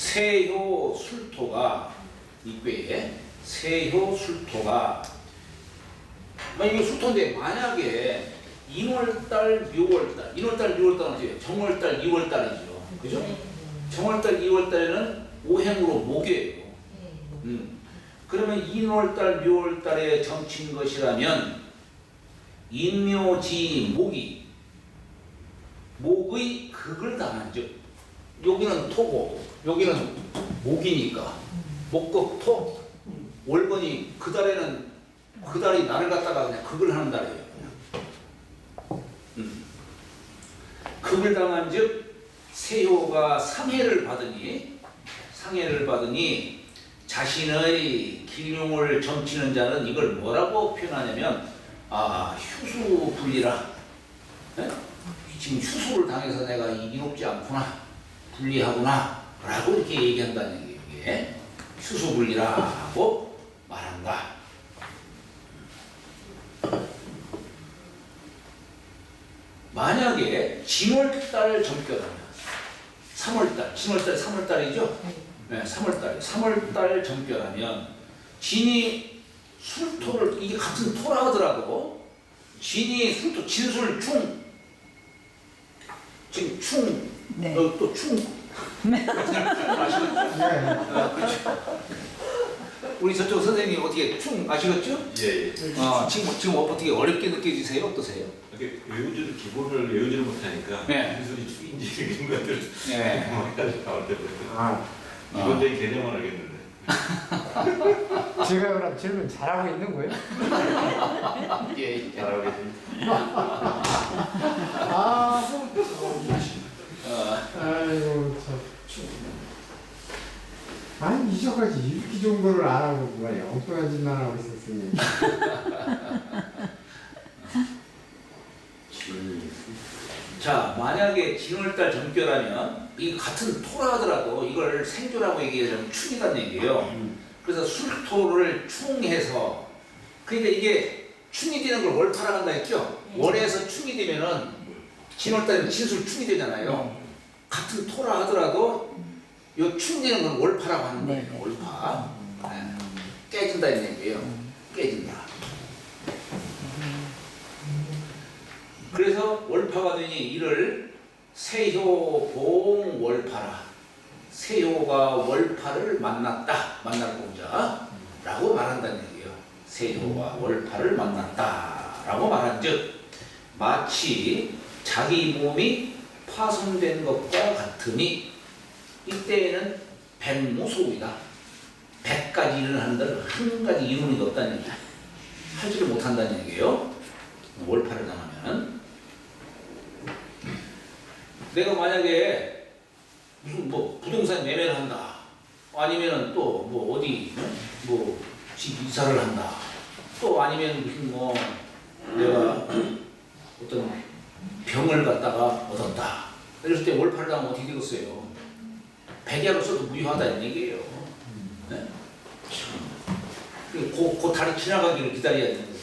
세효 술토가 이꾀에 세효 술토가 이게 술토인데 만약에 인월달, 묘월달, 인월달, 묘월달은 어때요? 정월달, 2월달이죠. 그죠? 정월달, 2월달에는 오행으로 목이에요. 그러면 인월달, 묘월달에 정치인 것이라면 인묘지 목이 목의 극을 당한 즉 여기는 토고 여기는 목이니까 목극 토 월번이 그 달에는 그 달이 날을 갖다가 그냥 극을 하는 달이에요. 극을 당한 즉 세효가 상해를 받으니 자신의 기륭을 점치는 자는 이걸 뭐라고 표현하냐면 휴수불리라. 네? 지금 휴수를 당해서 내가 이롭지 않구나 불리하구나 라고 이렇게 얘기한다는 얘기예요. 이게 휴수불리라고 말한다. 만약에 진월달 점괘라면 3월달, 진월달 3월달이죠? 네, 3월달 점괘라면 진이 술토를 이게 같은 토라 하더라도 진이 술토 진술 충 지금 충 네. 또 충 아시겠죠? 그렇죠. 우리 저쪽 선생님 어떻게 충 아시겠죠? 예. 지금 어떻게 어렵게 느껴지세요? 어떠세요? 이렇게 외우지를 기본을 외우지를 못하니까 네. 기술이 축인지 이런 것들 네. 헷갈려 나올 때 기본적인 개념은 알겠는데. 제가 그럼 질문 잘하고 있는 거예요? 예. 잘하고 계십니다. 아이고 참. 아니 이전까지 이렇게 좋은 거를 안 하고 뭐야 엉뚱한 짓만 하고 있었으니. 자, 만약에 진월달 점괘라면 이 같은 토라 하더라도 이걸 생조라고 얘기하자면 충이란 얘기예요. 그래서 술토를 충해서 그러니까 이게 충이 되는 걸 월파라 한다 했죠? 월에서 충이 되면은 진월달이면 진술 충이 되잖아요. 같은 토라 하더라도 요 충되는 건 월파라고 하는 거예요. 네. 월파. 네. 깨진다 이 얘기예요. 깨진다. 그래서 월파가 되니 이를 세효봉 월파라. 세효가 월파를 만났다. 만날 공자라고 말한다는 얘기예요. 세효가 월파를 만났다라고 말한즉 마치 자기 몸이 파손된 것과 같으니 이때에는 백무소이다. 100가지 일을 하는데 한 가지 이론이 없다는 얘기야. 하지를 못한다는 얘기예요. 월파를 당하면 내가 만약에 무슨 뭐 부동산 매매를 한다 아니면 또 뭐 어디 뭐 집 이사를 한다 또 아니면 무슨 뭐 내가 어떤 병을 갖다가 얻었다 이랬을 때 월파를 당하면 어떻게 되겠어요? 백야로서도 무효하다는 얘기예요. 네? 그 달이 지나가기를 기다려야 되는 거예요.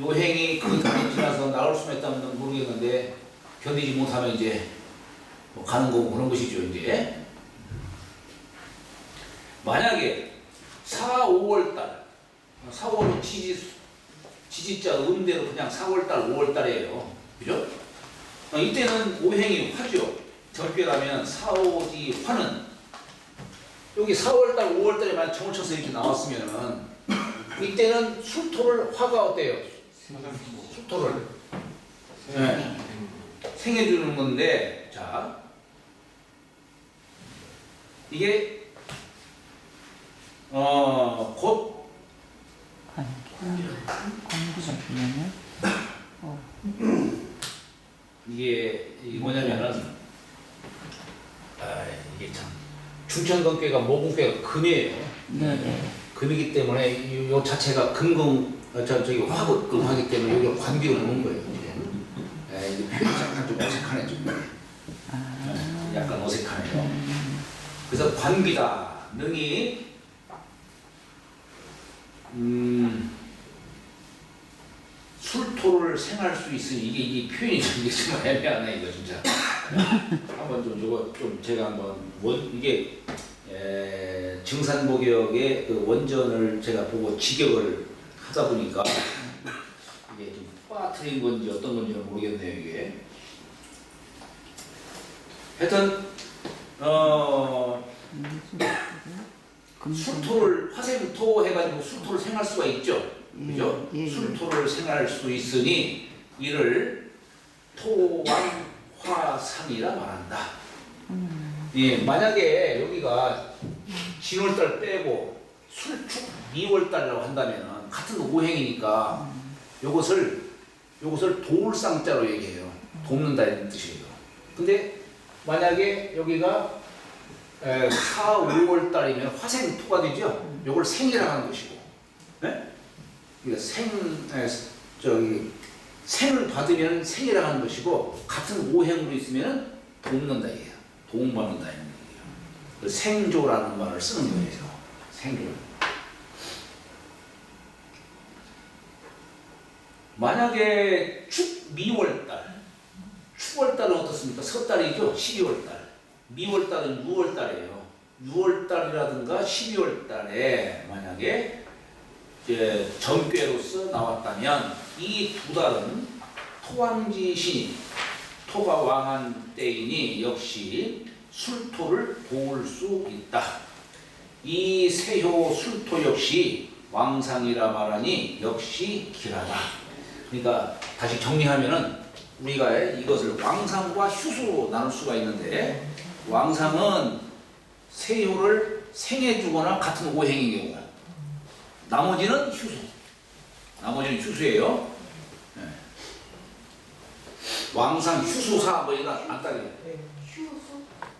요행이 그 달이 지나서 나올 수는 있다면 모르겠는데 견디지 못하면 이제 뭐 가는 거고 그런 것이죠. 이제 만약에 4, 5월달 4, 5월은 지지자 음대로 그냥 4월달, 5월달이에요. 그죠? 이때는 오행이 화죠. 적별하면 4, 5지 화는 여기 4월달, 5월달에 만약 정을 쳐서 이렇게 나왔으면은 이때는 술토를 화가 어때요? 술토를 네. 생해주는 건데 자 이게 곧 관계가 되면은 이게 뭐냐면은 이게 참 충천금괴가 모금괴가 금이에요. 네네. 금이기 때문에 요 자체가 금금 저기 화극금하기 때문에 여기를 관계로 놓은 거예요. 이제 표현이 약간 좀 어색하네 좀. 약간 어색하네요. 그래서 관기다 능히 술토를 생할 수 있으니 이게 표현이 좀 이게 좀 애매하네 이거 진짜. 한번 좀 이거 좀 제가 한번 이게 증산목역의 그 원전을 제가 보고 직역을 하다 보니까 이게 좀 빠뜨린 건지 어떤 건지는 모르겠네요 이게. 하여튼 술토를 화생토 해가지고 술토를 생할 수가 있죠. 그죠? 술토를 생할 수 있으니 이를 토왕화상이라 말한다. 예, 만약에 여기가 진월달 빼고 술축 2월달이라고 한다면 같은 오행이니까 요것을 도울상자로 얘기해요. 돕는다는 뜻이에요. 근데 만약에 여기가 4, 5월달이면 화생토가 되죠. 요걸 생이라고 하는 것이고, 네? 생을 받으면 생이라고 하는 것이고 같은 오행으로 있으면 돕는다 이게요. 도움받는다 이런 얘기예요. 그 생조라는 말을 쓰는 거예요. 생조. 만약에 미월달, 축월달은 어떻습니까? 섣달이죠. 12월달. 미월달은 6월달이에요. 6월달이라든가 12월달에 만약에 이제 정괴로서 나왔다면 이 두 달은 토왕지신이 토가 왕한 때이니 역시 술토를 도울 수 있다. 이 세효 술토 역시 왕상이라 말하니 역시 길하다. 그러니까 다시 정리하면은 우리가 이것을 왕상과 휴수로 나눌 수가 있는데 왕상은 세효를 생해주거나 같은 오행인 경우, 나머지는 휴수. 나머지는 휴수예요. 네. 왕상 휴수사 뭐 이거 안 따져요.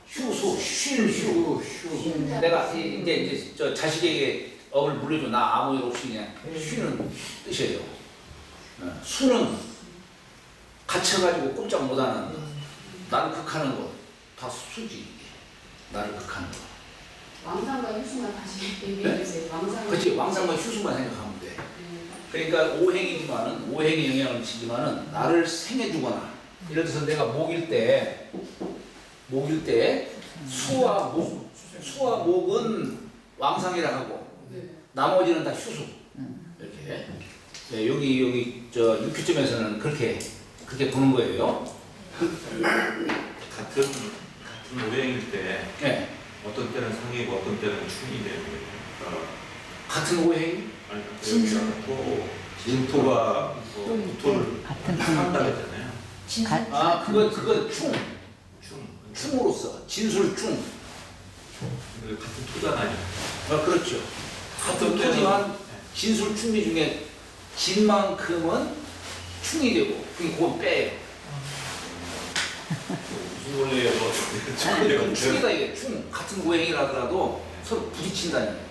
휴수, 휴. 내가 이제 저 자식에게 업을 물려줘. 나 아무 일 없이 그냥 쉬는 뜻이에요. 네. 수는 갇혀가지고 꼼짝 못하는 거. 나를 극하는 거. 다 수지. 나를 극하는 거. 왕상과 휴수만 다시 얘기해 주세요. 그렇지. 왕상과 휴수만 생각하면 돼. 그러니까 오행이지만은 오행에 영향을 미치지만은 나를 생해주거나 예를 들어서 내가 목일 때 수와 목은 왕상이라 하고 나머지는 다 휴수 이렇게. 네, 여기 저 육교점에서는 그렇게 보는 거예요. 같은 오행일 때 네. 어떤 때는 상이고 어떤 때는 충이 되는 거예요. 같은 오행? 아니 진토가 토를 같은 한다 했잖아요. 그건 충으로서 진술충. 같은 토잖아요. 그렇죠. 같은 토지만 진술충미 중에 진만큼은 충이 되고 그건 빼요. 무슨 원래요? 그럼 충이다 이게 충. 같은 오행이라 하더라도 서로 부딪힌다는 거예요.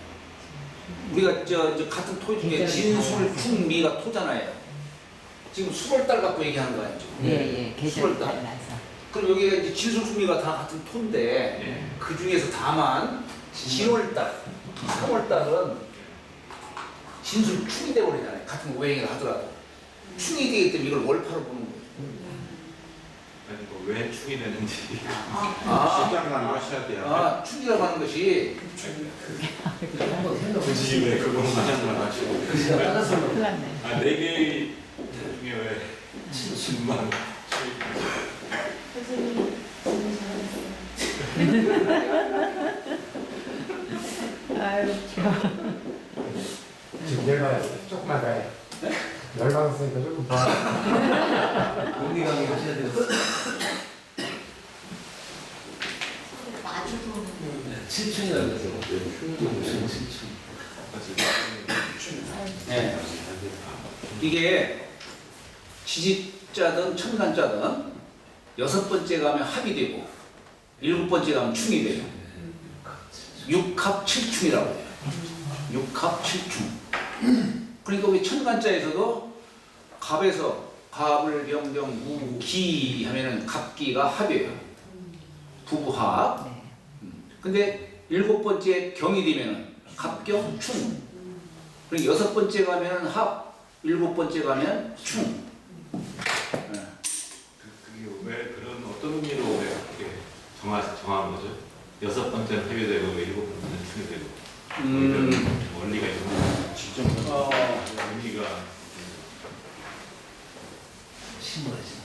우리가 저 같은 토 중에 진술, 충, 미가 토잖아요. 지금 수월달 갖고 얘기하는 거 아니죠? 예, 계절 수월달. 달라서. 그럼 여기가 이제 진술, 충미가 다 같은 토인데 그 중에서 다만 진월달, 3월달은 진술, 충이 되어버리잖아요. 같은 오행이라 하더라도 충이 되기 때문에 이걸 월파로 보는 거예요. 아니 왜 충이 되는지 아. 시장 가는 거 하셔야 돼요. 충이라고 하는 것이 굳이 왜 그것만 하시고 큰일 났네. 네 개 중에 왜 70만 선생님 너무 잘하셨어요. 아유, 지금 내가 조금만 더 해. 열받았으니까 조금 더 하라. 공기 강의 하셔야 돼요. 마주도 7층이라고 해서 무슨 7층. 네. 이게 지지자든 천간자든 6번째 가면 합이 되고 7번째 가면 충이 돼요. 6합 7충이라고 해요. 6합 7충. 그러니까 우리 천간자에서도 갑에서 갑을 병병 무기 하면은 갑기가 합이에요. 부부합. 근데 7번째 경이 되면은 갑경 충. 그리고 6번째 가면 합, 7번째 가면 충. 번째는 하게 되고 일곱 번째는 충이 되고 원리가 있고 직접 원리가 심오해진다.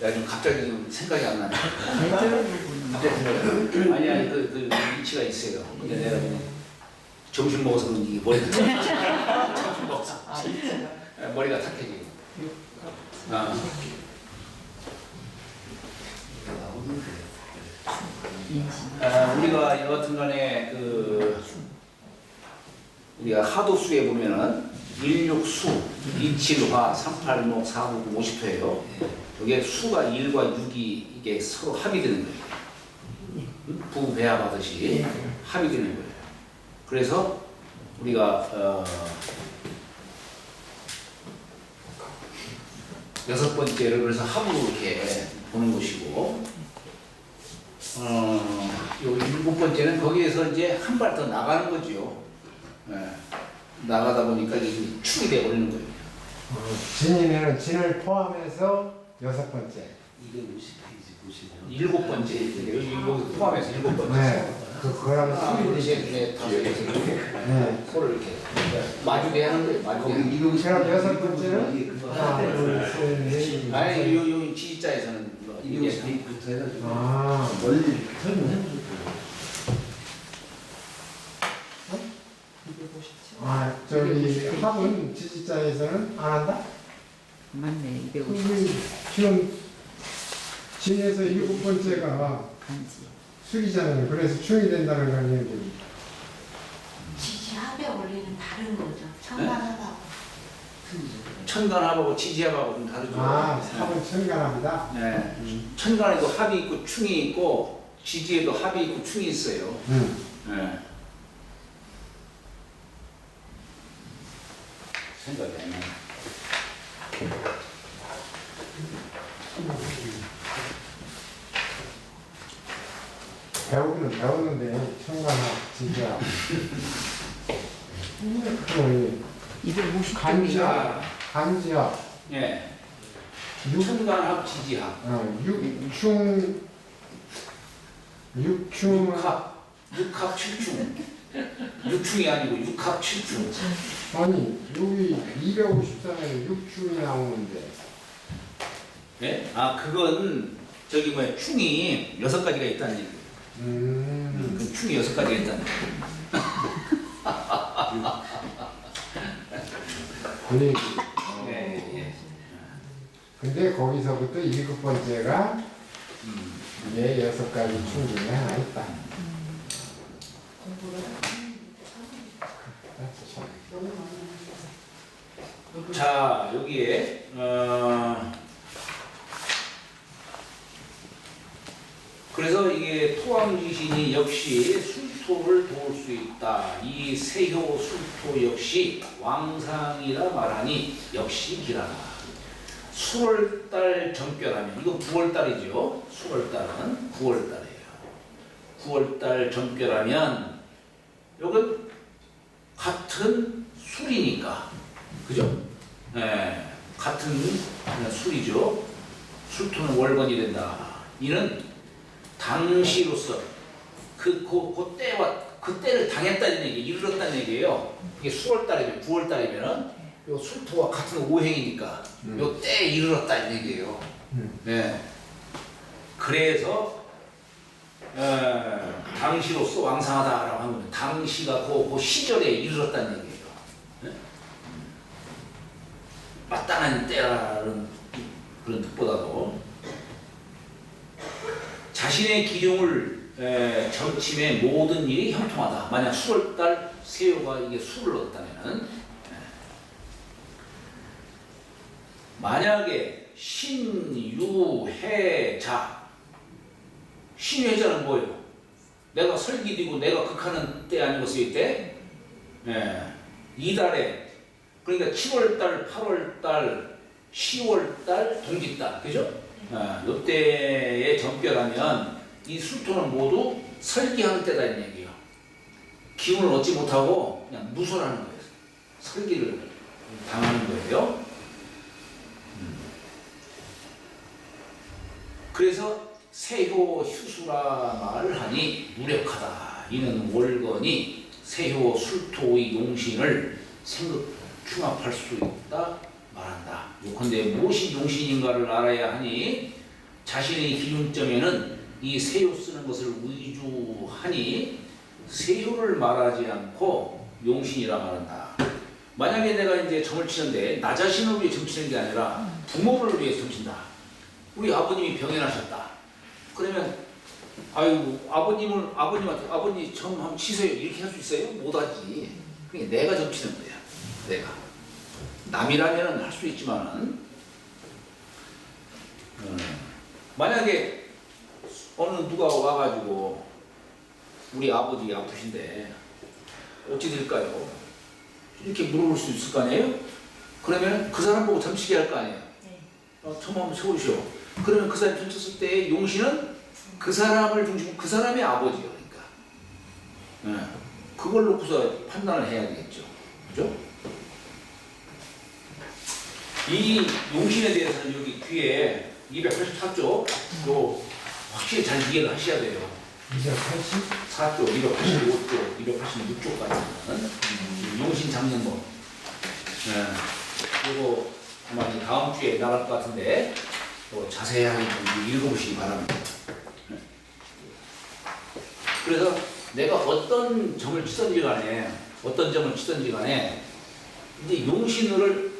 야, 좀 갑자기 좀 생각이 안 나네. 계절 부분. 아니, 아니, 그 위치가 있어요. 근데 내가 그냥 점심 먹어서 그런지 이게 머리가 점심 먹어서 머리가 탁해지고. 아, 우리가 여하튼간에 우리가 하도수에 보면은 16수, 27화, 38목, 499, 50회예요. 이게 수가 1과 6이 이게 서로 합의되는 거예요. 부배합하듯이 합의되는 거예요. 그래서 우리가 여섯 번째를 그래서 합으로 이렇게 보는 것이고, 요 일곱 번째는 거기에서 이제 한 발 더 나가는 거죠. 예. 나가다 보니까 이게 좀 축이 돼 버리는 거예요. 진인에는 진을 포함해서 여섯 번째. 250페이지 보시면 일곱 번째 여기 포함해서 일곱 번째. 네. 그거랑 둘, 수리. 셋, 넷, 다섯, 여섯 이렇게 네. 서로 이렇게 마주대 하는 거예요. 마주대. 그럼 여섯 번째는 하나, 둘, 셋, 넷. 아니 요 지자에서는 이게 250페이지부터 해가지고 아, 원리 이렇게 설명해 주셨어요. 저기 합은 지지자에서는 안 한다? 맞네. 250. 지금 진에서 일곱 번째가 간지. 수기잖아요. 그래서 충이 된다는 걸 얘기. 지지합의 원리는 다른 거죠. 천간하다고. 천간합하고 지지합하고 좀 다르죠. 합은 천간합이다. 네. 천간에도 합이 있고 충이 있고 지지에도 합이 있고 충이 있어요. 네. 생각이 안 나네. 배우기는 배우는데 천간합, 지지합. 그럼 250. 간지합, 간지합, 예. 육, 천간합, 지지합, 육충, 육합, 칠충. 육충이 아니고 육합, 칠충. 아니 여기 254년에 육충이 나오는데. 예? 아 그건 저기 뭐야 충이 6가지가 있다는 얘기예요. 그 충이 6가지가 있다는 얘기예요. 그 얘기. 예. 근데 거기서부터 일곱 번째가 이게 6가지 충분히 하나 있다. 자 여기에 그래서 이게 토왕지신이 역시 술토를 도울 수 있다. 이 세효 술토 역시 왕상이라 말하니 역시 기라나. 수월달 정결하면 이거 9월달이죠. 수월달은 9월달이에요. 9월달 정결하면 이건 같은 술이니까 그죠? 네, 같은 술이죠. 술토는 월건이 된다. 이는 당시로서 그 때를 당했다는 얘기, 이르렀다는 얘기예요. 이게 10월달이면 9월달이면은 요 술토와 같은 오행이니까 요 때에 이르렀다는 얘기예요. 네. 그래서 당시로서 왕상하다라고 하는 거예요. 당시가 그 시절에 이르렀다는 얘기예요. 네? 마땅한 때라는 그런 뜻보다도 자신의 기륭을 점침해 모든 일이 형통하다. 만약 수월달 세요가 이게 수를 얻었다면은 만약에 신유해자 신유해자는 뭐예요? 내가 설기되고 내가 극하는 때 아니고 쓰일 때 이달에 그러니까 7월달, 8월달, 10월달, 동짓달 그죠? 이때에 정결하면 이 술토는 모두 설기하는 때다 이 얘기예요. 기운을 얻지 못하고 그냥 무설하는 거예요. 설기를 당하는 거예요. 그래서 세효 휴수라 말을 하니 무력하다. 이는 월건이 세효 술토의 용신을 생극 충합할 수 있다 말한다. 요컨대 무엇이 용신인가를 알아야 하니 자신의 기준점에는 이 세효 쓰는 것을 위주하니 세효를 말하지 않고 용신이라 말한다. 만약에 내가 이제 점을 치는데 나 자신을 위해 점 치는 게 아니라 부모를 위해 점 친다. 우리 아버님이 병에 나셨다. 그러면 아이고 아버님한테 아버님 점 한번 치세요 이렇게 할 수 있어요? 못하지. 그러니까 내가 점 치는 거야. 내가 남이라면 할 수 있지만은 만약에 어느 누가 와가지고 우리 아버지 아프신데 어찌 될까요? 이렇게 물어볼 수 있을 거 아니에요? 그러면 그 사람 보고 점치게 할 거 아니에요? 네. 점 한번 쳐보시오. 그러면 그 사람이 점쳤을 때 용신은 그 사람을 중심으로 그 사람의 아버지요. 그러니까 그걸 놓고서 판단을 해야 되겠죠. 그죠? 이 용신에 대해서는 여기 뒤에 284쪽 요 확실히 잘 이해를 하셔야 돼요. 4쪽, 285쪽, 286쪽까지는 용신 잡는 법. 이거 아마 다음 주에 나갈 것 같은데 자세하게 좀 읽어보시기 바랍니다. 그래서 내가 어떤 점을 치든지 간에 이제 용신을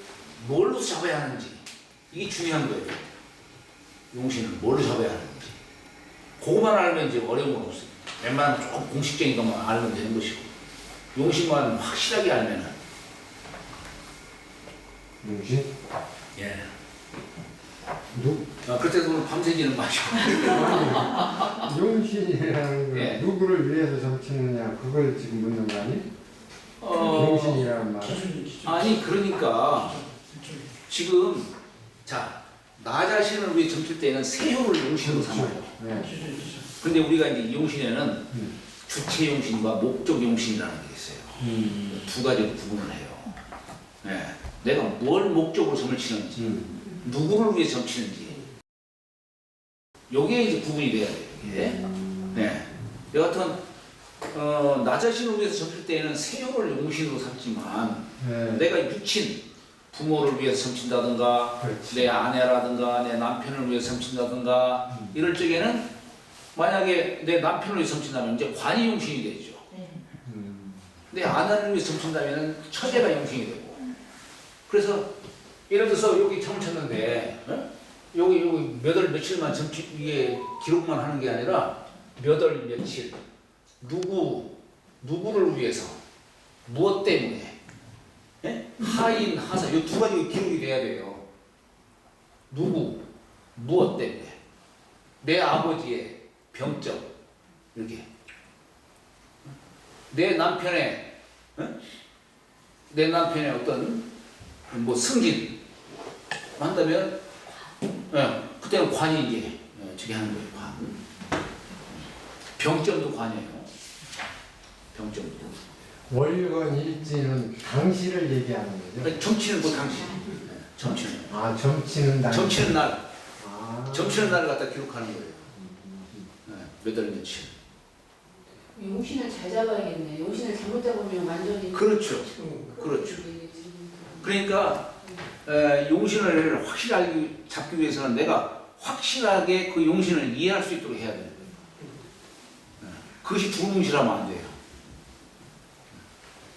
뭘로 잡아야 하는지 이게 중요한 거예요. 용신을 뭘로 잡아야 하는지 그거만 알면 이제 어려운 건 없어요. 웬만하면 조금 공식적인 것만 알면 되는 것이고 용신만 확실하게 알면은 용신? 예. 그때도 밤새지는 마시고 용신이라는 건 예. 누구를 위해서 점치느냐 그걸 지금 묻는 거 아니? 용신이라는 말은 아니 그러니까 지금 자 나 자신을 위해 점칠 때는 세효를 용신으로 삼아요. 네. 근데 우리가 이제 이 용신에는 주체 용신과 목적 용신이라는 게 있어요. 두 가지로 구분을 해요. 네. 내가 뭘 목적으로 점을 치는지, 누구를 위해 점치는지, 요게 이제 구분이 돼야 돼요. 이게. 네. 여하튼 나 자신을 위해서 점칠 때에는 세효를 용신으로 삼지만 네. 내가 육친 부모를 위해서 점친다든가 그렇지. 내 아내라든가 내 남편을 위해서 점친다든가 이럴 적에는 만약에 내 남편을 위해서 점친다면 이제 관이 용신이 되죠. 내 아내를 위해서 점친다면 처제가 용신이 되고. 그래서 예를 들어서 여기 점을 쳤는데 여기 몇 월 며칠만 점치 이게 기록만 하는 게 아니라 몇 월 며칠 누구를 위해서 무엇 때문에 하인 하사 이 두 가지 기록이 돼야 돼요. 누구 무엇 때문에 내 아버지의 병적 이렇게 내 남편의 어떤 뭐 승진 한다면 그때는 관이 이제 저기 하는 거예요. 관. 병점도 관이에요. 병점도. 월건 일지는 당시를 얘기하는 거죠? 그러니까 점치는 그 당시. 점치는. 아 점치는 당시. 점치는 날. 아. 점치는 날을 갖다 기록하는 거예요. 몇 월 며칠. 용신을 잘 잡아야겠네. 용신을 잘못 잡으면 완전히 그렇죠. 그렇죠. 그러니까 용신을 확실하게 잡기 위해서는 내가 확실하게 그 용신을 이해할 수 있도록 해야 되는 거예요. 그것이 두루뭉실하면 안 돼요.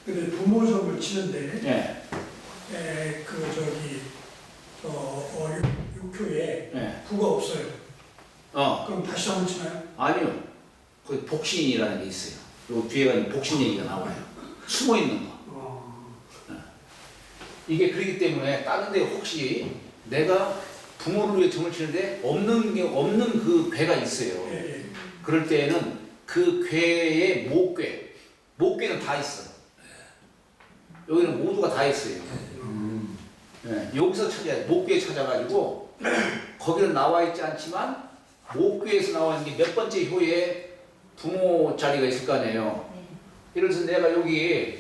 근데 부모 점을 치는데 예. 육교에 예. 부가 없어요. 어. 그럼 다시 한번 치나요? 아니요. 그 복신이라는 게 있어요. 요 뒤에가 복신 얘기가 나와요. 숨어 있는 거. 이게 그렇기 때문에 다른 데 혹시 내가 부모를 위해 점을 치는데 없는 그 괴가 있어요. 예. 그럴 때에는 그 괴의 목괴는 다 있어. 여기는 모두가 다 있어요. 여기서 찾아야 목괴 찾아가지고 거기는 나와 있지 않지만 목괴에서 나와 있는 게 몇 번째 효에 부모 자리가 있을 거 아니에요. 예를 들어서 내가 여기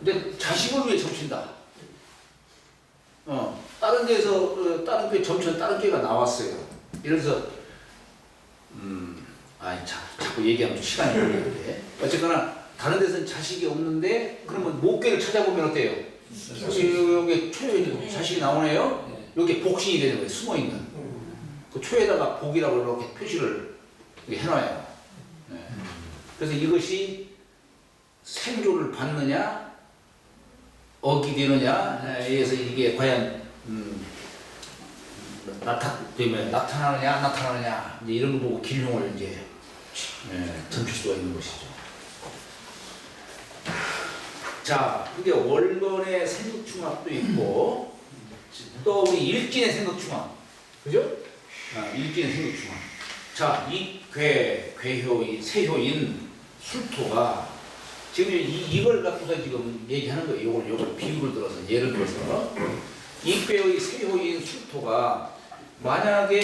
내 자식을 위해 점친다. 다른 데서 다른 게 점쳐 다른 게가 나왔어요. 이래서 자꾸 얘기하면 시간이 걸리는데 어쨌거나 다른 데서는 자식이 없는데 그러면 목계를 찾아보면 어때요? 여기 초에 자식이 나오네요. 네. 여기 복신이 되는 거예요. 숨어 있는. 그 초에다가 복이라고 이렇게 표시를 이렇게 해놔요. 네. 그래서 이것이 생조를 받느냐 억이 되느냐에 의해서 이게 과연 나타나느냐 안 나타나느냐 이제 이런 거 보고 길흉을 이제 점칠 수가 있는 것이죠. 자, 그게 월건의 생극충합도 있고 또 우리 일진의 생극충합, 그죠? 일진의 생극충합. 자, 이 괴효인 세효인 술토가 지금 이걸 갖고서 지금 얘기하는 거예요. 요걸 비유를 들어서 예를 들어서 이 괴의 세효인 술토가 만약에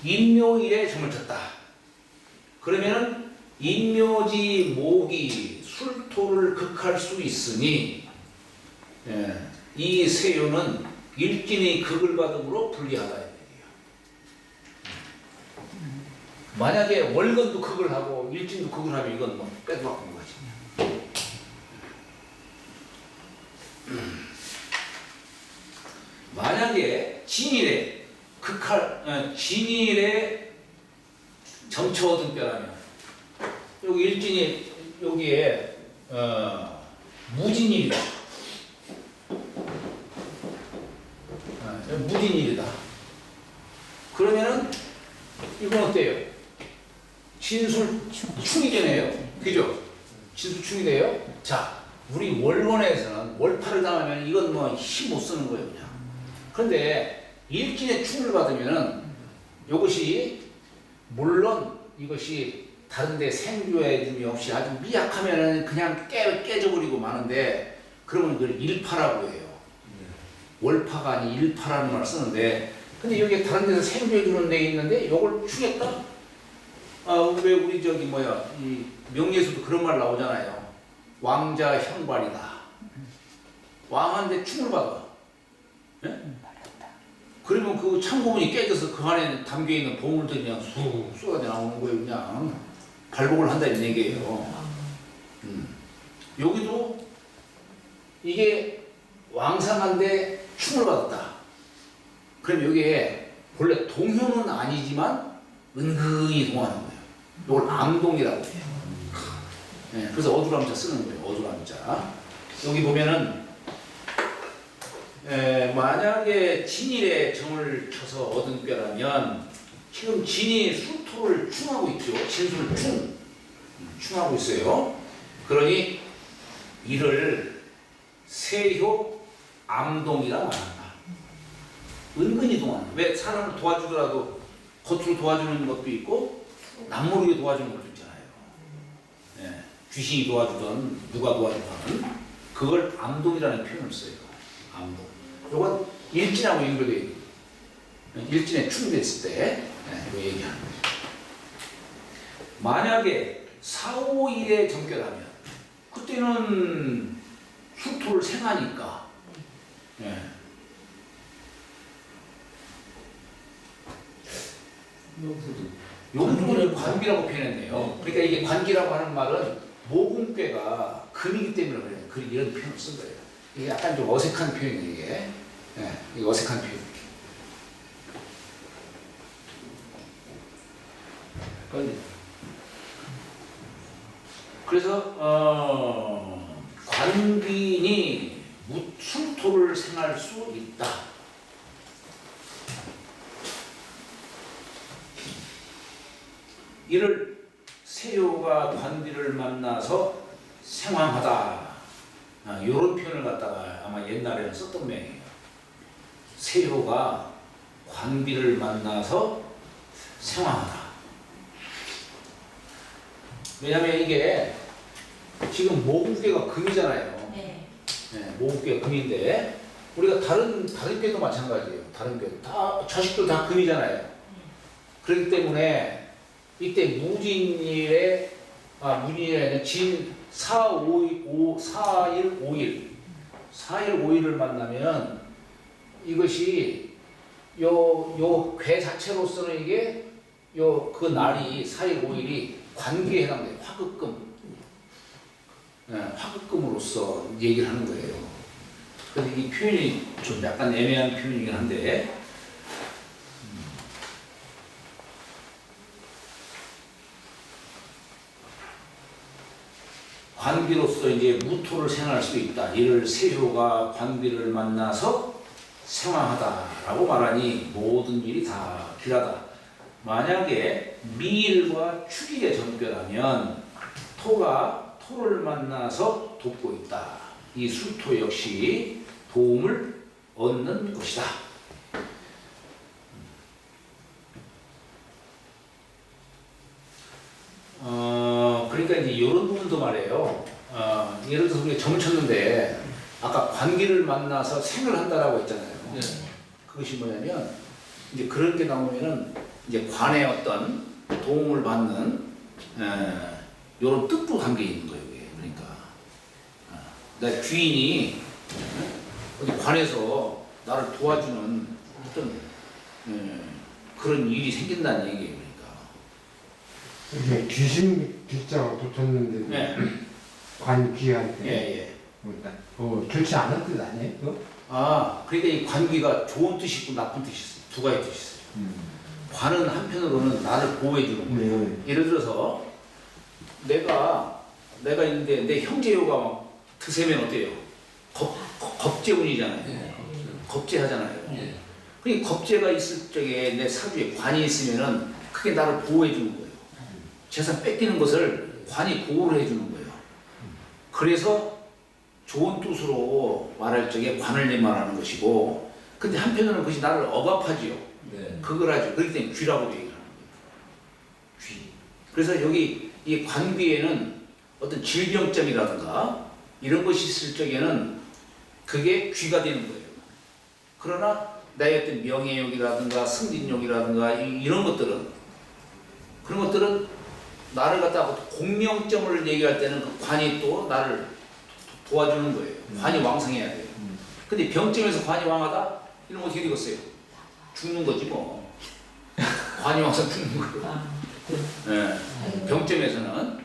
인묘일에 점을 쳤다. 그러면은 인묘지 목이 술토를 극할 수 있으니 이 세효는 일진의 극을 받음으로 불리하다. 만약에 월건도 극을 하고 일진도 극을 하면 이건 뭐 빼도 박는 거지. 만약에 진일에 진일에 점쳐 얻은 뼈라면 여기 일진이 여기에 무진일이다. 무진일이다. 그러면은 이건 어때요? 진술충이 되네요. 그죠? 진술충이 돼요. 자, 우리 월론에서는 월파를 당하면 이건 뭐 힘 못 쓰는 거예요, 그냥. 그런데 일진의 충을 받으면은 이것이 물론 이것이 다른데 생조해짐이 없이 아주 미약하면은 그냥 깨져버리고 마는데 그러면 그걸 일파라고 해요. 월파가 아닌 일파라는 말을 쓰는데 근데 여기 다른 데서 생조해주는 데 있는데 이걸 추겠다? 왜 우리 이 명예에서도 그런 말 나오잖아요. 왕자 현발이다. 왕한테 충을 받아. 예? 그러면 그 창고문이 깨져서 그 안에 담겨있는 보물들이 그냥 쑥 쏟아져 나오는 거예요. 그냥 발복을 한다는 얘기예요. 여기도 이게 왕상한데 충을 받았다. 그럼 여기에 본래 동효는 아니지만 은근히 동하는 거예요. 이걸 암동이라고 해요. 네, 그래서 어두람자 쓰는 거예요. 어두람자. 여기 보면은 만약에 진일에 정을 쳐서 얻은 뼈라면 지금 진이 수토를 충하고 있죠. 진술을 충하고 있어요. 그러니 이를 세효 암동이라 말한다. 은근히 동하는. 왜 사람을 도와주더라도 겉으로 도와주는 것도 있고 남모르게 도와주는 것도 있잖아요. 네. 귀신이 도와주든 누가 도와주든 그걸 암동이라는 표현을 써요. 암동. 이건 일진하고 연결되어 있는 일진에 충돌했을 때 이거 얘기하는 거죠. 만약에 4, 5일에 정결하면 그때는 수토를 생하니까 여기서도 관기라고 표현했네요. 그러니까 이게 관기라고 하는 말은 모금괴가 금이기 때문에 그래요. 이런 표현을 쓴 거예요. 이게 약간 좀 어색한 표현이에요. 이게. 이게 어색한 표현. 그래서 관빈이 술토를 생할 수 있다. 이를 세효가 관비를 만나서 생황하다. 이런 표현을 갖다가 아마 옛날에는 썼던 명이에요. 세효가 관비를 만나서 생황하다. 왜냐하면 이게 지금 모금괴가 금이잖아요. 네. 모금괴가 금인데 우리가 다른 괴도 마찬가지예요. 다른 괴 다 자식들 다 금이잖아요. 그렇기 때문에 이때 무진일에 무진일에 진 4일 5일 4일 5일을 만나면 이것이 요괴 자체로서는 이게 그 날이 4일 5일이 관계에 해당돼요. 화극금. 화극금으로서 얘기를 하는 거예요. 그래서 이 표현이 좀 약간 애매한 표현이긴 한데 관비로서 이제 무토를 생활할 수도 있다. 이를 세효가 관비를 만나서 생활하다라고 말하니 모든 일이 다 길하다. 만약에 미일과 축일의 정교라면 토가 토를 만나서 돕고 있다. 이 술토 역시 도움을 얻는 것이다. 그러니까 이제 이런 부분도 말이에요. 예를 들어서 우리가 점을 쳤는데 아까 관계를 만나서 생을 한다라고 했잖아요. 네. 그것이 뭐냐면 이제 그런 게 나오면은 이제 관의 어떤 도움을 받는 이런 뜻도 담겨 있는 거예요. 이게. 그러니까 내 귀인이 어디 관에서 나를 도와주는 어떤 그런 일이 생긴다는 얘기예요. 그러니까. 이게 귀신 귀자가 붙었는데 네. 관귀한테 예. 좋지 않은 뜻 아니에요? 그거? 그러니까 이 관귀가 좋은 뜻이 있고 나쁜 뜻이 있어요. 두 가지 뜻이 있어요. 관은 한편으로는 나를 보호해 주는 거예요. 예를 들어서 내가 있는데 내 형제요가 막 드세면 어때요? 겁재운이잖아요. 네. 겁재하잖아요. 네. 그러니까 겁재가 있을 적에 내 사주에 관이 있으면은 그게 나를 보호해 주는 거예요. 재산 뺏기는 것을 관이 보호를 해 주는 거예요. 그래서 좋은 뜻으로 말할 적에 관을 말하는 것이고, 근데 한편으로는 그것이 나를 억압하지요. 네. 그걸 하죠. 그렇기 때문에 귀라고도 얘기하는 거예요. 귀. 그래서 여기 이 관귀에는 어떤 질병점이라든가 이런 것이 있을 적에는 그게 귀가 되는 거예요. 그러나 나의 어떤 명예욕이라든가 승진욕이라든가 이런 것들은 그런 것들은 나를 갖다가 공명점을 얘기할 때는 그 관이 또 나를 도와주는 거예요. 관이 왕성해야 돼요. 근데 병점에서 관이 왕하다? 이런 거 어떻게 되겠어요? 죽는 거지 뭐. 관이 왕성 죽는 거예요. 네. 병점에서는.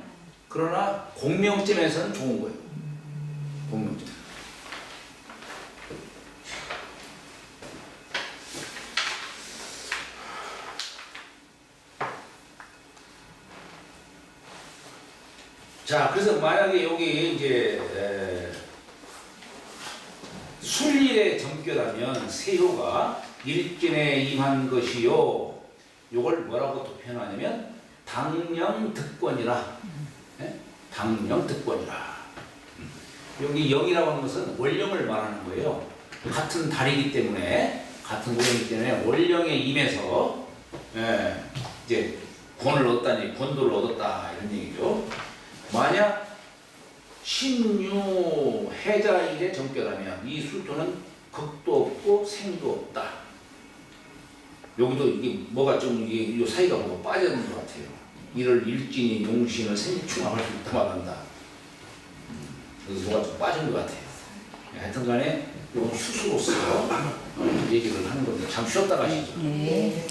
그러나 공명점에서는 좋은 거예요. 공명점. 자, 그래서 만약에 여기 이제 술일의 정교라면 세효가 일진에 임한 것이요. 요걸 뭐라고 또 표현하냐면 당령득권이라. 네? 당령득권이라. 여기 영이라고 하는 것은 원령을 말하는 거예요. 같은 달이기 때문에 같은 모양이기 때문에 원령에 임해서 이제 권을 얻다니 권도를 얻었다 이런 얘기죠. 만약 신유 해자일의 정교라면 이 술토는 극도 없고 생도 없다. 여기도 이게 뭐가 좀 이게 이 사이가 뭐가 빠져있는 것 같아요. 이를 일진이 용신을 생충합할 수 있다 말한다. 그래서 뭐가 좀 빠진 것 같아요. 하여튼간에 이건 수수로서 얘기를 하는 건데 잠 쉬었다 가시죠. 네.